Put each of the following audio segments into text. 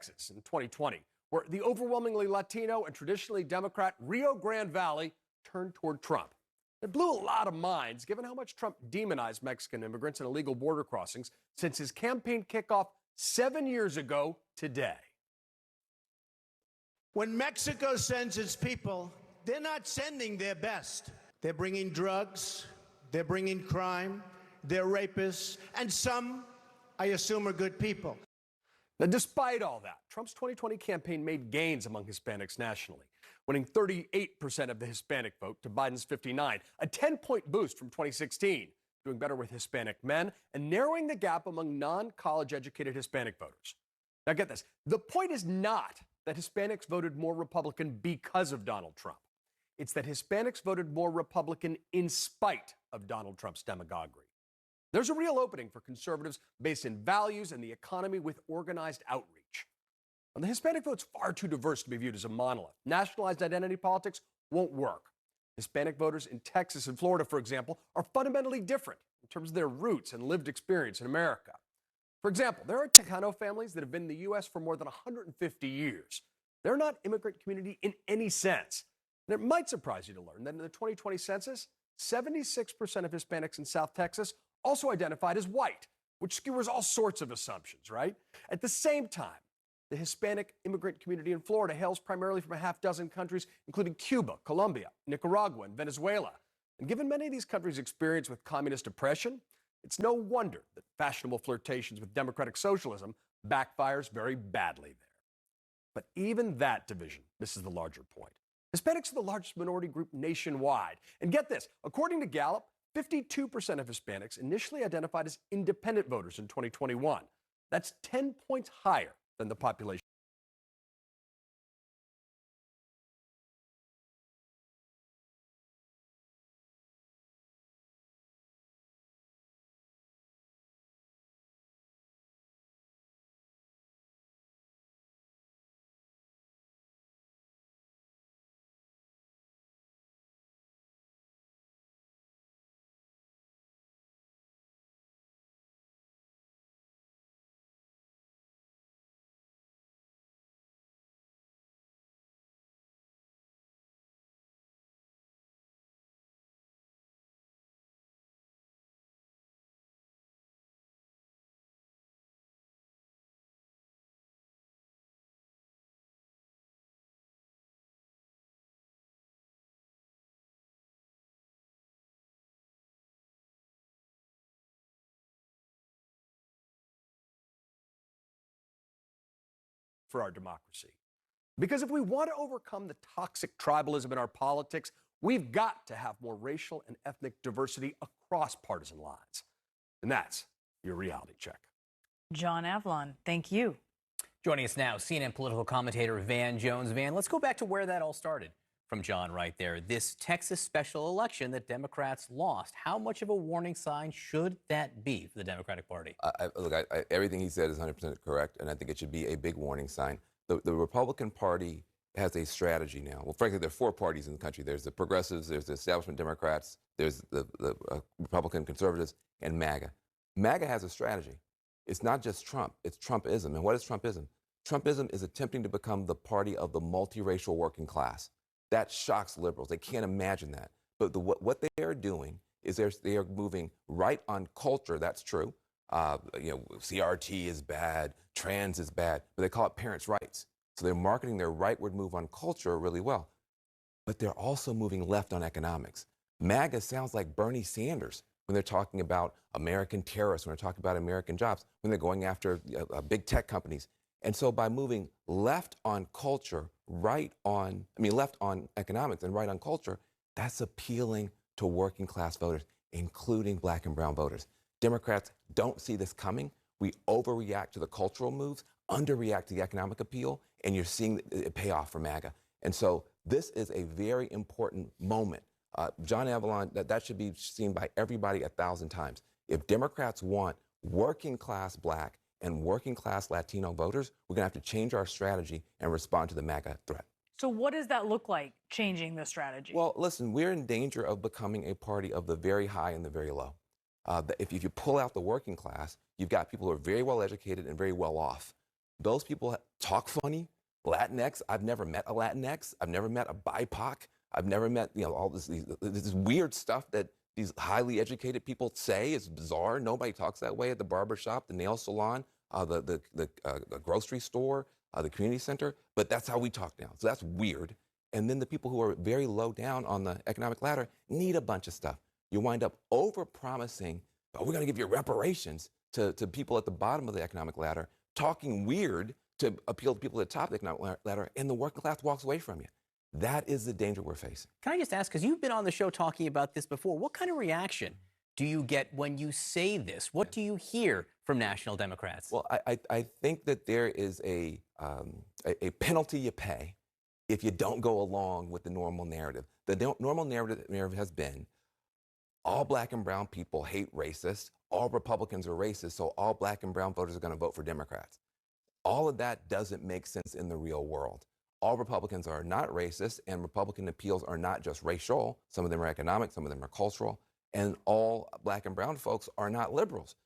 Texas in 2020, where the overwhelmingly Latino and traditionally Democrat Rio Grande Valley turned toward Trump. It blew a lot of minds, given how much Trump demonized Mexican immigrants and illegal border crossings since his campaign kickoff 7 years ago today. When Mexico sends its people, they're not sending their best. They're bringing drugs, they're bringing crime, they're rapists, and some, I assume, are good people. Now, despite all that, Trump's 2020 campaign made gains among Hispanics nationally, winning 38% of the Hispanic vote to Biden's 59%, a 10-point boost from 2016, doing better with Hispanic men and narrowing the gap among non-college educated Hispanic voters. Now, get this. The point is not that Hispanics voted more Republican because of Donald Trump. It's that Hispanics voted more Republican in spite of Donald Trump's demagoguery. There's a real opening for conservatives based in values and the economy with organized outreach. And the Hispanic vote's far too diverse to be viewed as a monolith. Nationalized identity politics won't work. Hispanic voters in Texas and Florida, for example, are fundamentally different in terms of their roots and lived experience in America. For example, there are Chicano families that have been in the U.S. for more than 150 years. They're not immigrant community in any sense. And it might surprise you to learn that in the 2020 census, 76% of Hispanics in South Texas also identified as white, which skewers all sorts of assumptions, right? At the same time, the Hispanic immigrant community in Florida hails primarily from a half dozen countries, including Cuba, Colombia, Nicaragua, and Venezuela. And given many of these countries' experience with communist oppression, it's no wonder that fashionable flirtations with democratic socialism backfires very badly there. But even that division misses the larger point. Hispanics are the largest minority group nationwide. And get this, according to Gallup, 52% of Hispanics initially identified as independent voters in 2021. That's 10 points higher than the population. For our democracy. Because if we want to overcome the toxic tribalism in our politics, we've got to have more racial and ethnic diversity across partisan lines. And that's your reality check. John Avlon, thank you. Joining us now, CNN political commentator Van Jones. Van, let's go back to where that all started from John right there. This Texas special election that Democrats lost. How much of a warning sign should that be for the Democratic Party? Everything he said is 100% correct, and I think it should be a big warning sign. The Republican Party has a strategy now. Well, frankly, there are four parties in the country. There's the progressives, there's the establishment Democrats, there's the Republican conservatives, and MAGA. MAGA has a strategy. It's not just Trump, it's Trumpism. And what is Trumpism? Trumpism is attempting to become the party of the multiracial working class. That shocks liberals. They can't imagine that. But what they are doing is they are moving right on culture. That's true. CRT is bad, trans is bad, but they call it parents' rights. So they're marketing their rightward move on culture really well. But they're also moving left on economics. MAGA sounds like Bernie Sanders when they're talking about American terrorists, when they're talking about American jobs, when they're going after big tech companies. And so by moving left on culture, left on economics and right on culture, that's appealing to working class voters, including black and brown voters. Democrats don't see this coming. We overreact to the cultural moves, underreact to the economic appeal, and you're seeing it pay off for MAGA. And so this is a very important moment. John Avlon, that should be seen by everybody 1,000 times. If Democrats want working class black and working class Latino voters, we're going to have to change our strategy and respond to the MAGA threat. So what does that look like, changing the strategy? Well, listen, we're in danger of becoming a party of the very high and the very low. If you pull out the working class, you've got people who are very well educated and very well off. Those people talk funny. Latinx, I've never met a Latinx. I've never met a BIPOC. I've never met, all this weird stuff that these highly educated people say is bizarre. Nobody talks that way at the barbershop, the nail salon, the grocery store, the community center. But that's how we talk now. So that's weird. And then the people who are very low down on the economic ladder need a bunch of stuff. You wind up over-promising, oh, we're going to give you reparations to people at the bottom of the economic ladder, talking weird to appeal to people at the top of the economic ladder, and the working class walks away from you. That is the danger we're facing. Can I just ask, because you've been on the show talking about this before, what kind of reaction do you get when you say this? What do you hear from national Democrats? Well, I think that there is a penalty you pay if you don't go along with the normal narrative. The normal narrative has been all black and brown people hate racists, all Republicans are racist, so all black and brown voters are going to vote for Democrats. All of that doesn't make sense in the real world. All Republicans are not racist, and Republican appeals are not just racial. Some of them are economic, some of them are cultural, and all black and brown folks are not liberals.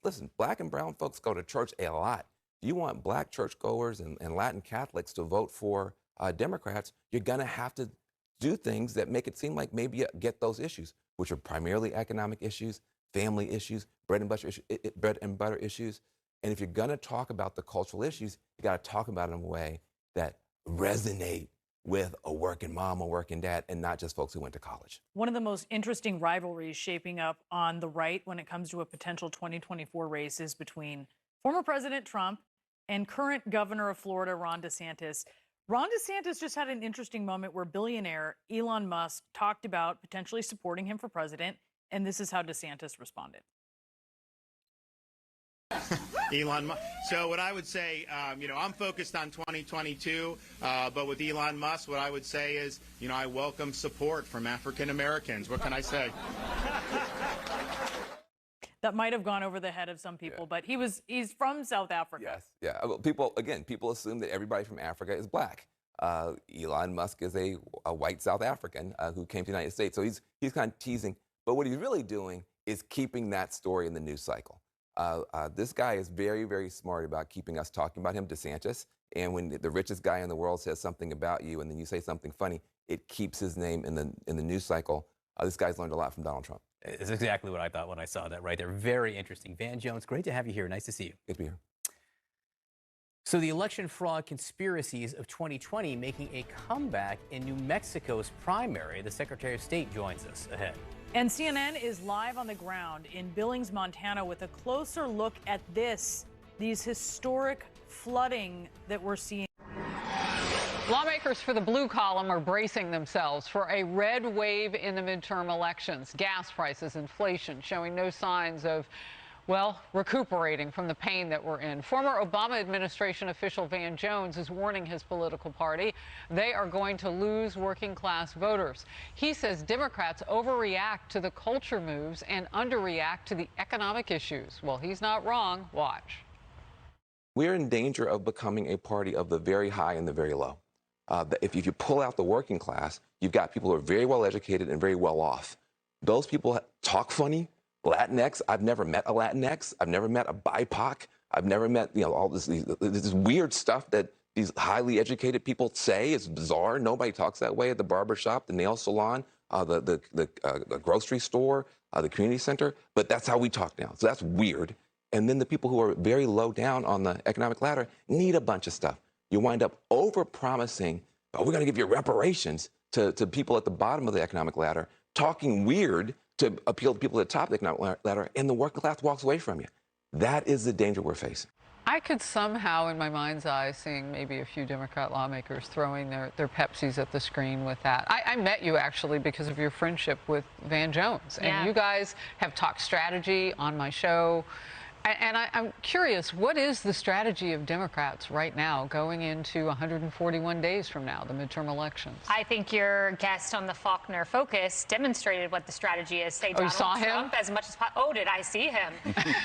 Listen, black and brown folks go to church a lot. If you want black churchgoers and Latin Catholics to vote for Democrats, you're going to have to do things that make it seem like maybe you get those issues, which are primarily economic issues, family issues, bread and butter issues. And if you're going to talk about the cultural issues, you got to talk about it in a way that resonate with a working mom or working dad, and not just folks who went to college. One of the most interesting rivalries shaping up on the right when it comes to a potential 2024 race is between former President Trump and current governor of Florida, Ron DeSantis. Ron DeSantis just had an interesting moment where billionaire Elon Musk talked about potentially supporting him for president, and this is how DeSantis responded. Elon Musk. So what I would say, I'm focused on 2022, but with Elon Musk, what I would say is, I welcome support from African Americans. What can I say? That might have gone over the head of some people, but he's from South Africa. Yes, yeah. Well, people assume that everybody from Africa is black. Elon Musk is a white South African who came to the United States, so he's kind of teasing. But what he's really doing is keeping that story in the news cycle. This guy is very, very smart about keeping us talking about him, DeSantis. And when the richest guy in the world says something about you, and then you say something funny, it keeps his name in the news cycle. This guy's learned a lot from Donald Trump. It's exactly what I thought when I saw that right there. Very interesting. Van Jones, great to have you here. Nice to see you. Good to be here. So the election fraud conspiracies of 2020 making a comeback in New Mexico's primary. The Secretary of State joins us ahead. And CNN is live on the ground in Billings, Montana, with a closer look at these historic flooding that we're seeing. Lawmakers for the blue column are bracing themselves for a red wave in the midterm elections. Gas prices, inflation showing no signs of, recuperating from the pain that we're in. Former Obama administration official Van Jones is warning his political party they are going to lose working class voters. He says Democrats overreact to the culture moves and underreact to the economic issues. Well, he's not wrong. Watch. We're in danger of becoming a party of the very high and the very low. If you pull out the working class, you've got people who are very well educated and very well off. Those people talk funny. Latinx, I've never met a Latinx. I've never met a BIPOC. I've never met, all this weird stuff that these highly educated people say is bizarre. Nobody talks that way at the barbershop, the nail salon, the grocery store, the community center. But that's how we talk now. So that's weird. And then the people who are very low down on the economic ladder need a bunch of stuff. You wind up over-promising, oh, we're going to give you reparations to people at the bottom of the economic ladder, talking weird to appeal to people at the top of the economic ladder, and the working class walks away from you. That is the danger we're facing. I could somehow, in my mind's eye, seeing maybe a few Democrat lawmakers throwing their Pepsis at the screen with that. I met you, actually, because of your friendship with Van Jones. Yeah. And you guys have talked strategy on my show. And I'm curious, what is the strategy of Democrats right now going into 141 days from now, the midterm elections? I think your guest on the Faulkner Focus demonstrated what the strategy is. Say Donald Trump as much as possible. Oh, did I see him?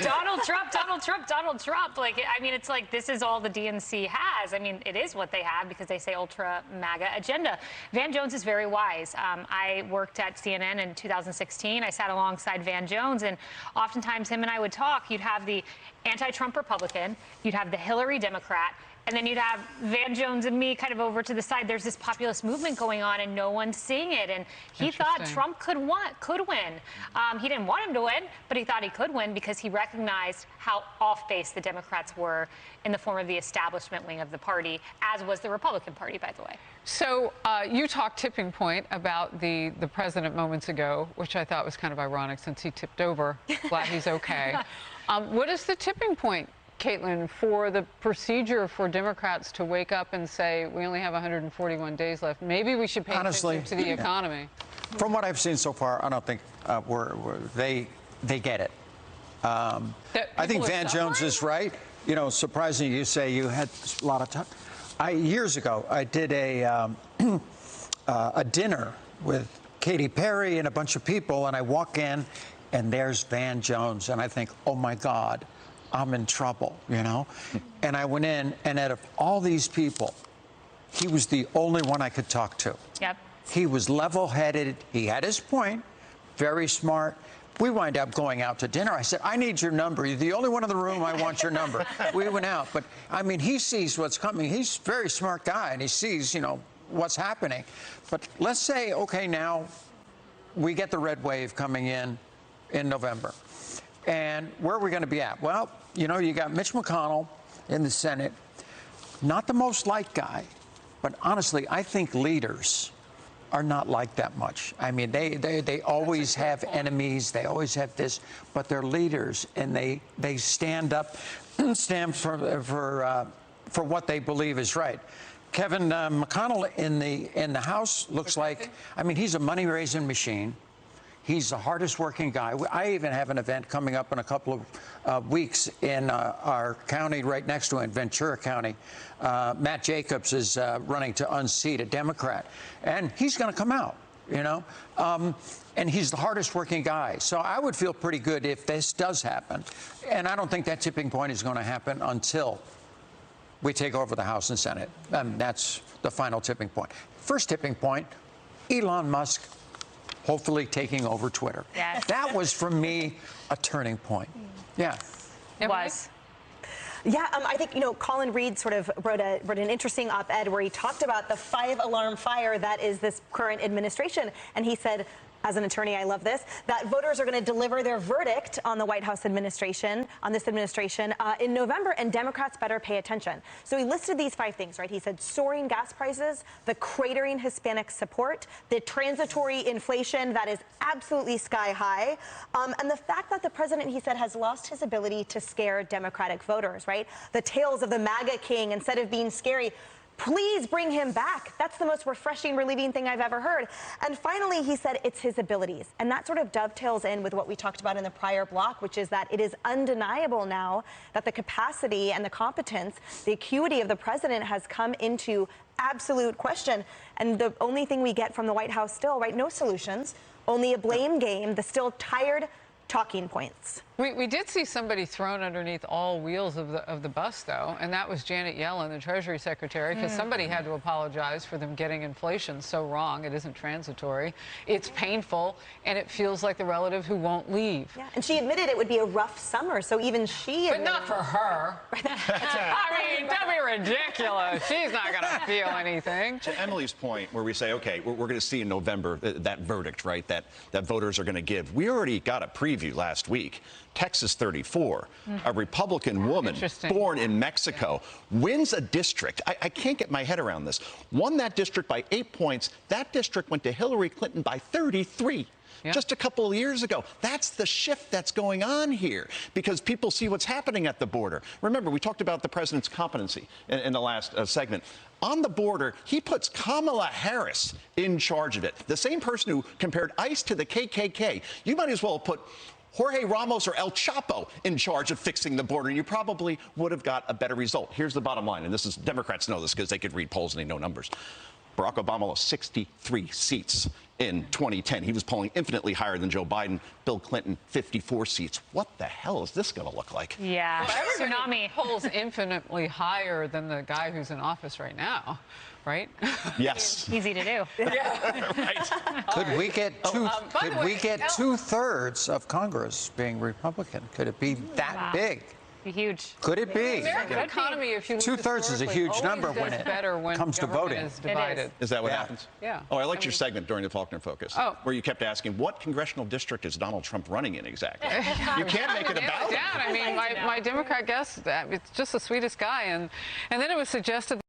Donald Trump, Donald Trump, Donald Trump. It's like this is all the DNC has. It is what they have because they say ultra MAGA agenda. Van Jones is very wise. I worked at CNN in 2016. I sat alongside Van Jones, and oftentimes him and I would talk. You'd have have the anti-Trump Republican, you'd have the Hillary Democrat, and then you'd have Van Jones and me kind of over to the side. There's this populist movement going on, and no one's seeing it. And he thought Trump could win. He didn't want him to win, but he thought he could win because he recognized how off-base the Democrats were in the form of the establishment wing of the party, as was the Republican Party, by the way. So you talked tipping point about the president moments ago, which I thought was kind of ironic since he tipped over. Glad he's okay. What is the tipping point, Kayleigh, for the procedure for Democrats to wake up and say, we only have 141 days left? Maybe we should pay attention to the economy. From what I've seen so far, I don't think they get it. I think Van Jones is right. You know, surprising you say you had a lot of time. Years ago, I did a dinner with Katy Perry and a bunch of people, and I walk in, and there's Van Jones, and I think, oh my God, I'm in trouble, you know? And I went in, and out of all these people, he was the only one I could talk to. Yep. He was level-headed. He had his point, very smart. We wind up going out to dinner. I said, I need your number. You're the only one in the room. I want your number. We went out. But, I mean, he sees what's coming. He's a very smart guy, and he sees, you know, what's happening. But let's say, okay, now we get the red wave coming in November. And where are we going to be at? Well, you know, you got Mitch McConnell in the Senate. Not the most liked guy. But honestly, I think leaders are not liked that much. I mean, they always have enemies. They always have this, but they're leaders, and they stand up, stand for what they believe is right. Kevin McConnell in the House looks like, I mean, he's a money-raising machine. He's the hardest working guy. I even have an event coming up in a couple of weeks in our county right next to it, Ventura County. Matt Jacobs is running to unseat a Democrat, and he's going to come out, you know. And he's the hardest working guy. So I would feel pretty good if this does happen. And I don't think that tipping point is going to happen until we take over the House and Senate. That's the final tipping point. First tipping point, Elon Musk hopefully taking over Twitter. Yes. That was, for me, a turning point. Yeah. It was. Yeah, I think, you know, Colin Reed sort of wrote an interesting op-ed where he talked about the 5-alarm fire that is this current administration. And he said, as an attorney, I love this, that voters are going to deliver their verdict on the White House administration, on this administration, in November, and Democrats better pay attention. So he listed these 5 things, right? He said soaring gas prices, the cratering Hispanic support, the transitory inflation that is absolutely sky high, and the fact that the president, he said, has lost his ability to scare Democratic voters, right? The tales of the MAGA king, instead of being scary, please bring him back. That's the most refreshing, relieving thing I've ever heard. And finally, he said it's his abilities. And that sort of dovetails in with what we talked about in the prior block, which is that it is undeniable now that the capacity and the competence, the acuity of the president has come into absolute question. And the only thing we get from the White House still, right, no solutions, only a blame game, the still tired talking points. We did see somebody thrown underneath all wheels of the bus, though, and that was Janet Yellen, the Treasury Secretary, because somebody had to apologize for them getting inflation so wrong. It isn't transitory. It's painful, and it feels like the relative who won't leave. Yeah, and she admitted it would be a rough summer, so even she But not for her. I mean, don't be ridiculous. She's not going to feel anything. To Emily's point, where we say, okay, we're going to see in November that verdict, right, that voters are going to give. We already got a preview last week. Texas 34, a Republican woman born in Mexico, wins a district. I can't get my head around this. Won that district by 8 points. That district went to Hillary Clinton by 33. Just a couple of years ago. That's the shift that's going on here because people see what's happening at the border. Remember, we talked about the president's competency in the last segment. On the border, he puts Kamala Harris in charge of it. The same person who compared ICE to the KKK. You might as well put Jorge Ramos or El Chapo in charge of fixing the border, and you probably would have got a better result. Here's the bottom line, and this is Democrats know this because they could read polls and they know numbers. Barack Obama lost 63 seats in 2010. He was polling infinitely higher than Joe Biden. Bill Clinton, 54 seats. What the hell is this going to look like? Yeah, well, tsunami. Polls infinitely higher than the guy who's in office right now, right? Yes. Easy to do. Yeah. Right. Could we get Could we get 2/3 of Congress being Republican? Could it be that big? Huge. Could it be? The American economy, if you look 2/3 is a huge number when it comes to voting. Is divided. Is that what happens? Yeah. Oh, I liked your segment during the Faulkner Focus, where you kept asking, what congressional district is Donald Trump running in exactly? You can't make it about him. I mean, my Democrat guest, it's just the sweetest guy. And then it was suggested